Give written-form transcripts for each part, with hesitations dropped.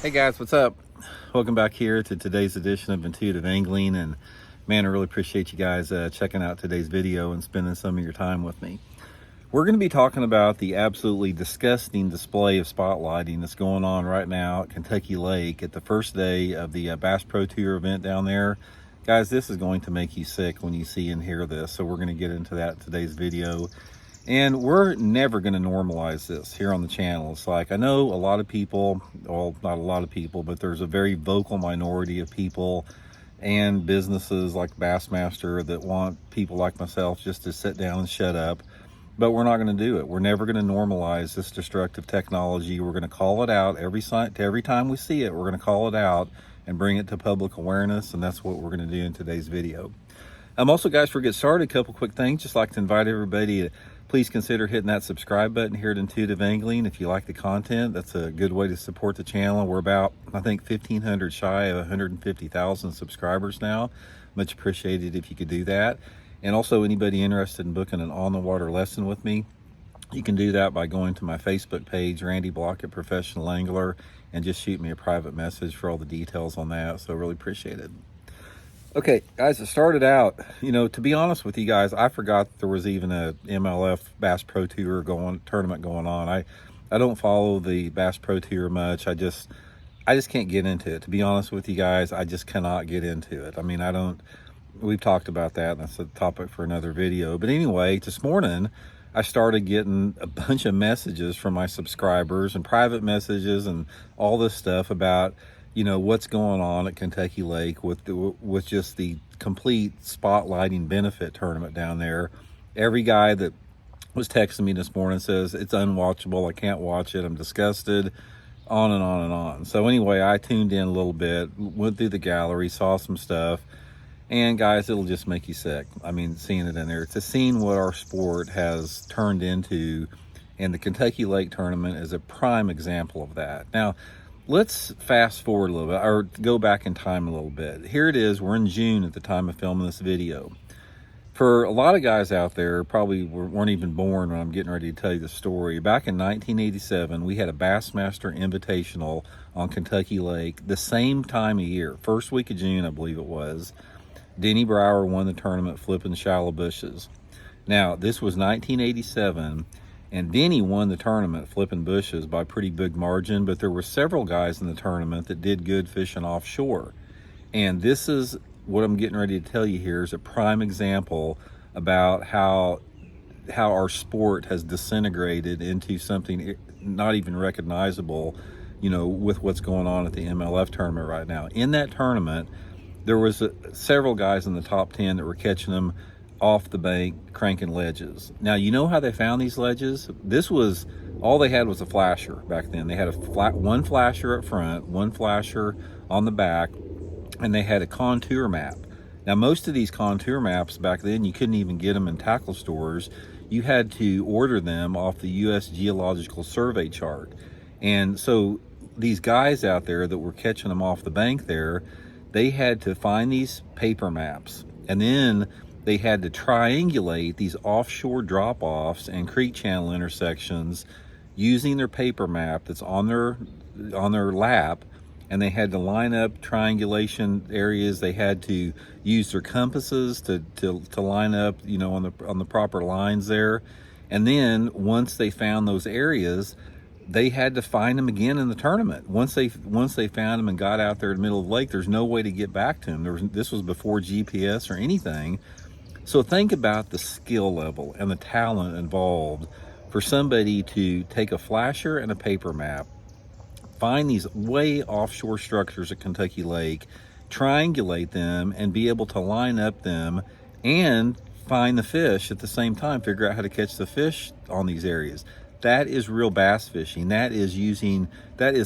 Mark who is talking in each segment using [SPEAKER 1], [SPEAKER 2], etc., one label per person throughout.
[SPEAKER 1] Hey guys, what's up? Welcome back here to today's edition of Intuitive Angling, and man, I really appreciate you guys checking out today's video and spending some of your time with me. We're going to be talking about the absolutely disgusting display of spotlighting that's going on right now at Kentucky Lake at the first day of the Bass Pro Tour event down there. Guys, this is going to make you sick when you see and hear this, so we're going to get into that in today's video. And we're never going to normalize this here on the channel. It's like, I know a lot of people, well, not a lot of people, but there's a very vocal minority of people and businesses like Bassmaster that want people like myself just to sit down and shut up. But we're not going to do it. We're never going to normalize this destructive technology. We're going to call it out every time we see it. We're going to call it out and bring it to public awareness, and that's what we're going to do in today's video. Also, guys, before we get started, a couple quick things. Just like to invite everybody to please consider hitting that subscribe button here at Intuitive Angling. If you like the content, that's a good way to support the channel. We're about, I think, 1,500 shy of 150,000 subscribers now. Much appreciated if you could do that. And also, anybody interested in booking an on-the-water lesson with me, you can do that by going to my Facebook page, Randy Blaukat Professional Angler, and just shoot me a private message for all the details on that. So I really appreciate it. Okay, guys, it started out, to be honest with you guys, I forgot there was even a MLF Bass Pro Tour tournament going on. I don't follow the Bass Pro Tour much. I just can't get into it. To be honest with you guys, I just cannot get into it. I mean, we've talked about that, and that's a topic for another video. But anyway, this morning, I started getting a bunch of messages from my subscribers and private messages and all this stuff about what's going on at Kentucky Lake with just the complete spotlighting benefit tournament down there. Every guy that was texting me this morning says it's unwatchable, I can't watch it, I'm disgusted, on and on and on. So anyway, I tuned in a little bit, went through the gallery, saw some stuff, and guys, it'll just make you sick. I mean, seeing it in there, it's seeing what our sport has turned into, and the Kentucky Lake tournament is a prime example of that. Now, let's fast forward a little bit, or go back in time a little bit. Here it is, we're in June at the time of filming this video. For a lot of guys out there, probably weren't even born when I'm getting ready to tell you the story. Back in 1987, we had a Bassmaster Invitational on Kentucky Lake the same time of year, first week of June, I believe it was. Denny Brower won the tournament flipping shallow bushes. Now, this was 1987, and Denny won the tournament flipping bushes by a pretty big margin, but there were several guys in the tournament that did good fishing offshore. And this is what I'm getting ready to tell you here is a prime example about how our sport has disintegrated into something not even recognizable, with what's going on at the MLF tournament right now. In that tournament, there was several guys in the top 10 that were catching them off the bank, cranking ledges. Now, you know how they found these ledges? This was, all they had was a flasher back then. They had one flasher up front, one flasher on the back, and they had a contour map. Now, most of these contour maps back then, you couldn't even get them in tackle stores. You had to order them off the U.S. Geological Survey chart. And so these guys out there that were catching them off the bank there, they had to find these paper maps, and then they had to triangulate these offshore drop-offs and creek channel intersections using their paper map that's on their lap, and they had to line up triangulation areas. They had to use their compasses to line up, on the proper lines there. And then once they found those areas, they had to find them again in the tournament. Once they found them and got out there in the middle of the lake, there's no way to get back to them. This was before GPS or anything. So think about the skill level and the talent involved for somebody to take a flasher and a paper map, find these way offshore structures at Kentucky Lake, triangulate them, and be able to line up them and find the fish at the same time, figure out how to catch the fish on these areas. That is real bass fishing. That is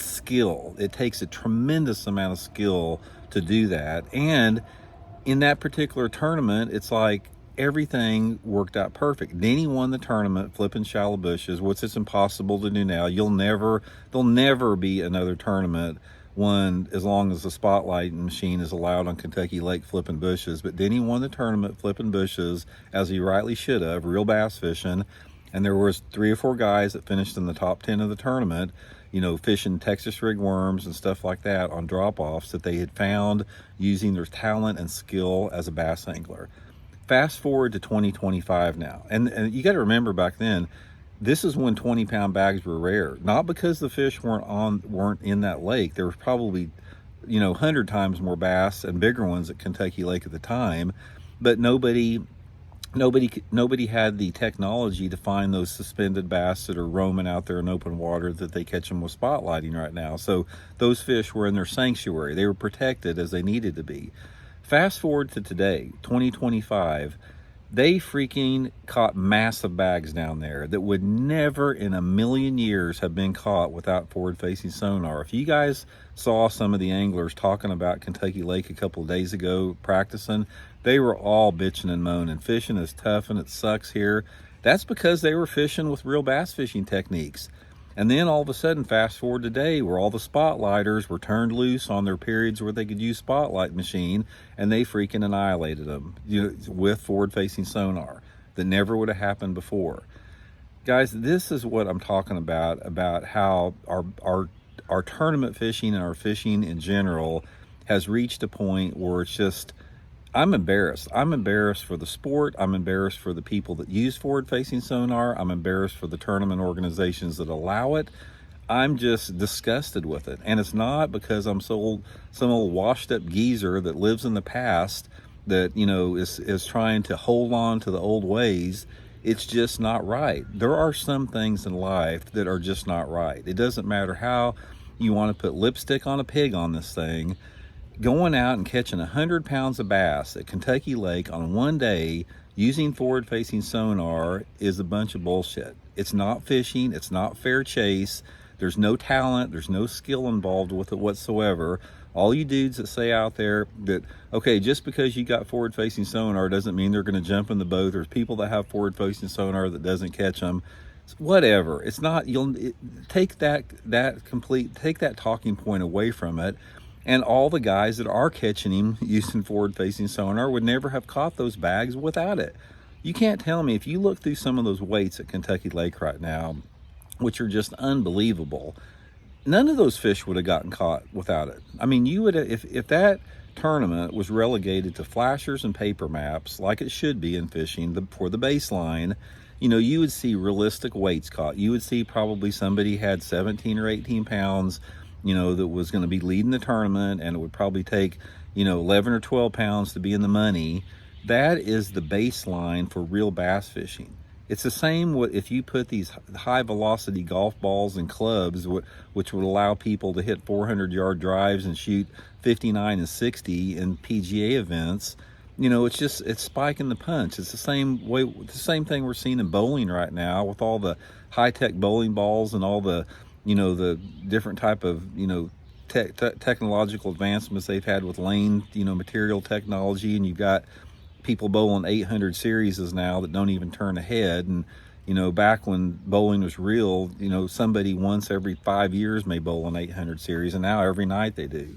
[SPEAKER 1] skill. It takes a tremendous amount of skill to do that. And in that particular tournament, it's like everything worked out perfect. Denny won the tournament flipping shallow bushes, which is impossible to do now. There'll never be another tournament won as long as the spotlight machine is allowed on Kentucky Lake flipping bushes. But Denny won the tournament flipping bushes, as he rightly should have, real bass fishing. And there was 3 or 4 guys that finished in the top 10 of the tournament, fishing Texas rig worms and stuff like that on drop-offs that they had found using their talent and skill as a bass angler. Fast forward to 2025 now, and you got to remember back then, this is when 20-pound bags were rare. Not because the fish weren't in that lake. There was probably 100 times more bass and bigger ones at Kentucky Lake at the time, but nobody had the technology to find those suspended bass that are roaming out there in open water that they catch them with spotlighting right now. So those fish were in their sanctuary. They were protected as they needed to be. Fast forward to today, 2025, they freaking caught massive bags down there that would never in a million years have been caught without forward-facing sonar. If you guys saw some of the anglers talking about Kentucky Lake a couple of days ago practicing, they were all bitching and moaning. Fishing is tough and it sucks here. That's because they were fishing with real bass fishing techniques. And then all of a sudden, fast forward today, where all the spotlighters were turned loose on their periods where they could use spotlight machine, and they freaking annihilated them with forward-facing sonar. That never would have happened before. Guys, this is what I'm talking about how our tournament fishing and our fishing in general has reached a point where it's just, I'm embarrassed. I'm embarrassed for the sport. I'm embarrassed for the people that use forward-facing sonar. I'm embarrassed for the tournament organizations that allow it. I'm just disgusted with it. And it's not because I'm some old washed-up geezer that lives in the past that, is trying to hold on to the old ways. It's just not right. There are some things in life that are just not right. It doesn't matter how you want to put lipstick on a pig on this thing. Going out and catching 100 pounds of bass at Kentucky Lake on one day using forward-facing sonar is a bunch of bullshit. It's not fishing. It's not fair chase. There's no talent. There's no skill involved with it whatsoever. All you dudes that say out there that, okay, just because you got forward-facing sonar doesn't mean they're going to jump in the boat. There's people that have forward-facing sonar that doesn't catch them. Whatever. It's not, take that talking point away from it. And all the guys that are catching him using forward-facing sonar would never have caught those bags without it. You can't tell me, if you look through some of those weights at Kentucky Lake right now, which are just unbelievable, none of those fish would have gotten caught without it. I mean, you would have, if that tournament was relegated to flashers and paper maps, like it should be in fishing for the baseline, you would see realistic weights caught. You would see probably somebody had 17 or 18 pounds, that was going to be leading the tournament, and it would probably take, 11 or 12 pounds to be in the money. That is the baseline for real bass fishing. It's the same if you put these high velocity golf balls and clubs, which would allow people to hit 400-yard drives and shoot 59 and 60 in PGA events. It's spiking the punch. It's the same thing we're seeing in bowling right now with all the high-tech bowling balls and all the the different type of, technological advancements they've had with lane, material technology. And you've got people bowling 800 series now that don't even turn a head. And, back when bowling was real, somebody once every 5 years may bowl an 800 series, and now every night they do.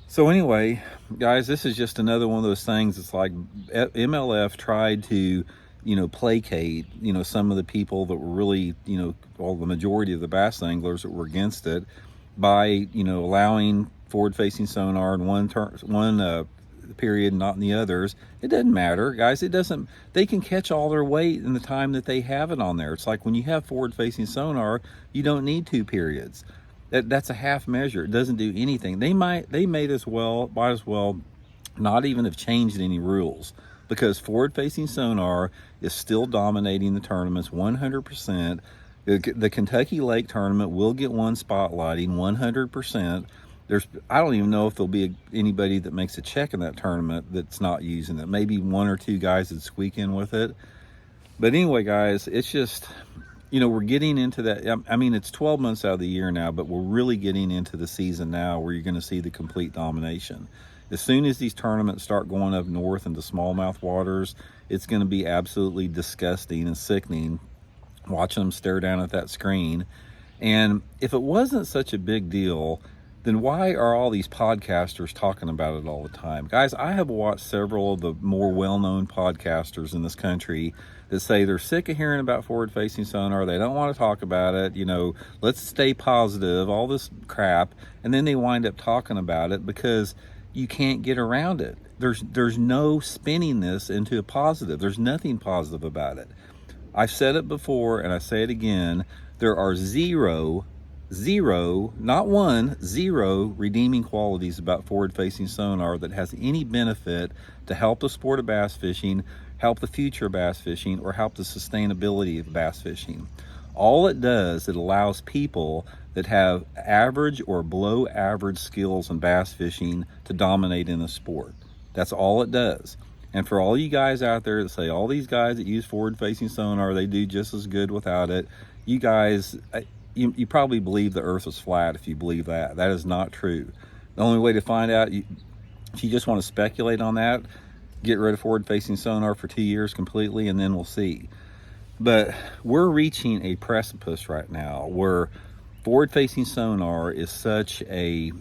[SPEAKER 1] So anyway, guys, this is just another one of those things. It's like MLF tried to, placate, some of the people that were really, the majority of the bass anglers that were against it by, allowing forward-facing sonar in one period, not in the others. It doesn't matter, guys. They can catch all their weight in the time that they have it on there. It's like when you have forward-facing sonar, you don't need 2 periods. That's a half measure. It doesn't do anything. They might as well not even have changed any rules, because forward-facing sonar is still dominating the tournaments 100%. The Kentucky Lake tournament will get one spotlighting 100%. I don't even know if there'll be anybody that makes a check in that tournament that's not using it. Maybe 1 or 2 guys that squeak in with it. But anyway, guys, it's just, we're getting into that. I mean, it's 12 months out of the year now, but we're really getting into the season now where you're going to see the complete domination. As soon as these tournaments start going up north into smallmouth waters, it's going to be absolutely disgusting and sickening watching them stare down at that screen. And if it wasn't such a big deal then why are all these podcasters talking about it all the time? Guys, I have watched several of the more well-known podcasters in this country that say they're sick of hearing about forward-facing sonar. They don't want to talk about it. You know, let's stay positive, all this crap. And then they wind up talking about it because you can't get around it. There's no spinning this into a positive. There's nothing positive about it. I've said it before and I say it again. There are zero, not one, zero redeeming qualities about forward-facing sonar that has any benefit to help the sport of bass fishing, help the future of bass fishing, or help the sustainability of bass fishing. All it does, it allows people that have average or below average skills in bass fishing to dominate in the sport. That's all it does. And for all you guys out there that say all these guys that use forward-facing sonar, they do just as good without it, you guys, you probably believe the earth is flat if you believe that. That is not true. The only way to find out, if you just want to speculate on that, get rid of forward-facing sonar for 2 years completely, and then we'll see. But we're reaching a precipice right now where forward-facing sonar is such a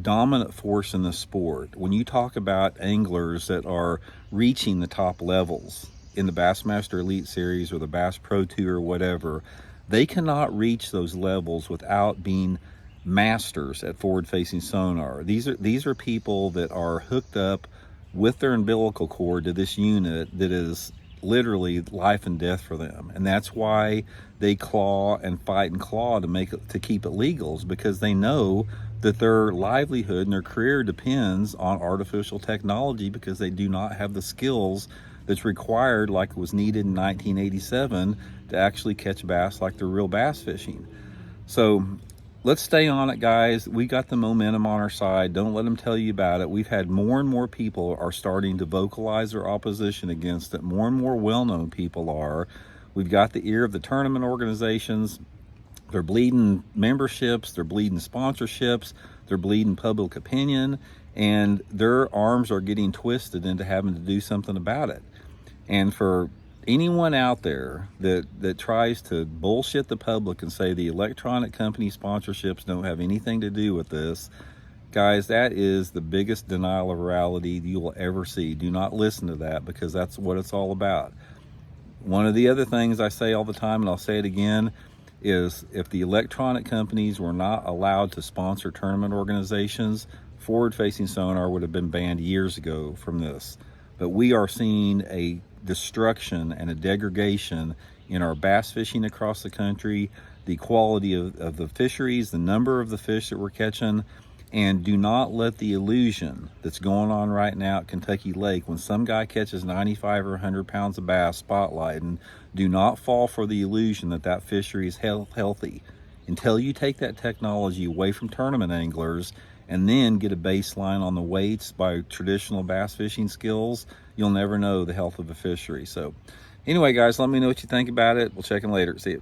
[SPEAKER 1] dominant force in the sport. When you talk about anglers that are reaching the top levels in the Bassmaster Elite Series or the Bass Pro Tour or whatever, they cannot reach those levels without being masters at forward-facing sonar. These are people that are hooked up with their umbilical cord to this unit that is literally life and death for them, and that's why they claw and fight and claw to keep it legal, because they know that their livelihood and their career depends on artificial technology, because they do not have the skills that's required like was needed in 1987 to actually catch bass like they're real bass fishing. So let's stay on it, guys. We got the momentum on our side. Don't let them tell you about it. We've had more and more people are starting to vocalize their opposition against it. More and more well-known people are. We've got the ear of the tournament organizations. They're bleeding memberships, they're bleeding sponsorships, they're bleeding public opinion, and their arms are getting twisted into having to do something about it. And for anyone out there that tries to bullshit the public and say the electronic company sponsorships don't have anything to do with this, guys, that is the biggest denial of reality you will ever see. Do not listen to that, because that's what it's all about. One of the other things I say all the time, and I'll say it again, is if the electronic companies were not allowed to sponsor tournament organizations, forward-facing sonar would have been banned years ago from this. But we are seeing a destruction and a degradation in our bass fishing across the country, the quality of the fisheries, the number of the fish that we're catching. And do not let the illusion that's going on right now at Kentucky Lake, when some guy catches 95 or 100 pounds of bass spotlighting, do not fall for the illusion that that fishery is healthy. Until you take that technology away from tournament anglers and then get a baseline on the weights by traditional bass fishing skills, you'll never know the health of a fishery. So anyway, guys, let me know what you think about it. We'll check in later. See you.